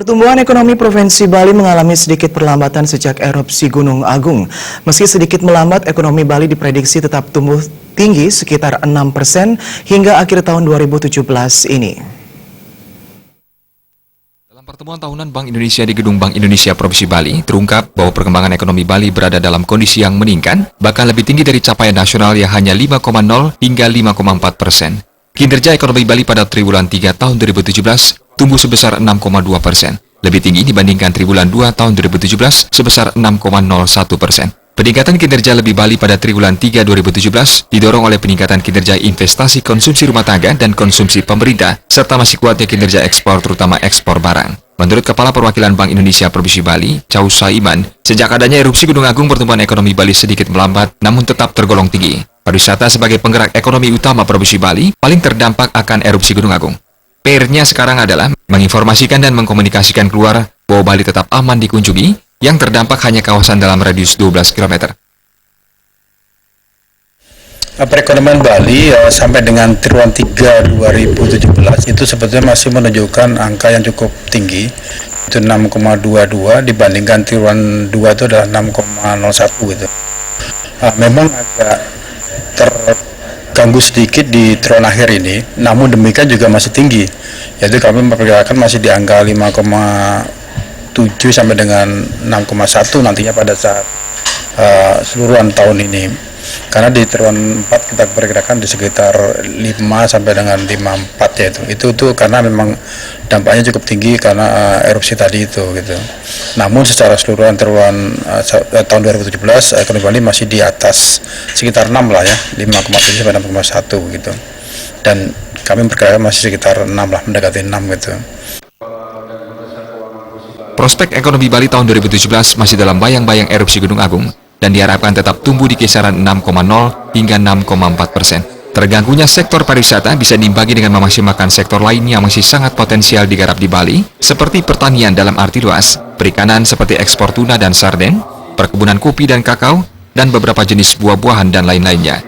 Pertumbuhan ekonomi Provinsi Bali mengalami sedikit perlambatan sejak erupsi Gunung Agung. Meski sedikit melambat, ekonomi Bali diprediksi tetap tumbuh tinggi sekitar 6% hingga akhir tahun 2017 ini. Dalam pertemuan tahunan Bank Indonesia di Gedung Bank Indonesia Provinsi Bali, terungkap bahwa perkembangan ekonomi Bali berada dalam kondisi yang meningkat, bahkan lebih tinggi dari capaian nasional yang hanya 5,0 hingga 5,4%. Kinerja ekonomi Bali pada triwulan 3 tahun 2017 tumbuh sebesar 6,2%, lebih tinggi dibandingkan triwulan 2 tahun 2017 sebesar 6,01%. Peningkatan kinerja lebih Bali pada triwulan 3 2017 didorong oleh peningkatan kinerja investasi konsumsi rumah tangga dan konsumsi pemerintah, serta masih kuatnya kinerja ekspor terutama ekspor barang. Menurut Kepala Perwakilan Bank Indonesia Provinsi Bali, Chau Saiman, sejak adanya erupsi Gunung Agung, pertumbuhan ekonomi Bali sedikit melambat namun tetap tergolong tinggi. Pariwisata sebagai penggerak ekonomi utama Provinsi Bali paling terdampak akan erupsi Gunung Agung. PR-nya sekarang adalah menginformasikan dan mengkomunikasikan keluar bahwa Bali tetap aman dikunjungi, yang terdampak hanya kawasan dalam radius 12 km. Perekonomian Bali sampai dengan triwulan 3 2017 itu sebetulnya masih menunjukkan angka yang cukup tinggi, itu 6,22 dibandingkan triwulan 2 itu adalah 6,01 gitu. Memang agak terganggu sedikit di triwulan akhir ini, namun demikian juga masih tinggi, yaitu kami memperkirakan masih di angka 5,7 sampai dengan 6,1 nantinya pada saat seluruhan tahun ini. Karena di triwulan 4 kita perkirakan di sekitar 5 sampai dengan 5,4 ya itu karena memang dampaknya cukup tinggi karena erupsi tadi itu gitu. Namun secara seluruhan triwulan tahun 2017 ekonomi Bali masih di atas sekitar 6 lah ya, 5,7 sampai 6,1 gitu. Dan kami perkirakan masih sekitar 6 lah, mendekati 6 gitu. Prospek ekonomi Bali tahun 2017 masih dalam bayang-bayang erupsi Gunung Agung dan diharapkan tetap tumbuh di kisaran 6,0 hingga 6,4%. Terganggunya sektor pariwisata bisa diimbangi dengan memaksimalkan sektor lain yang masih sangat potensial digarap di Bali, seperti pertanian dalam arti luas, perikanan seperti ekspor tuna dan sarden, perkebunan kopi dan kakao, dan beberapa jenis buah-buahan dan lain-lainnya.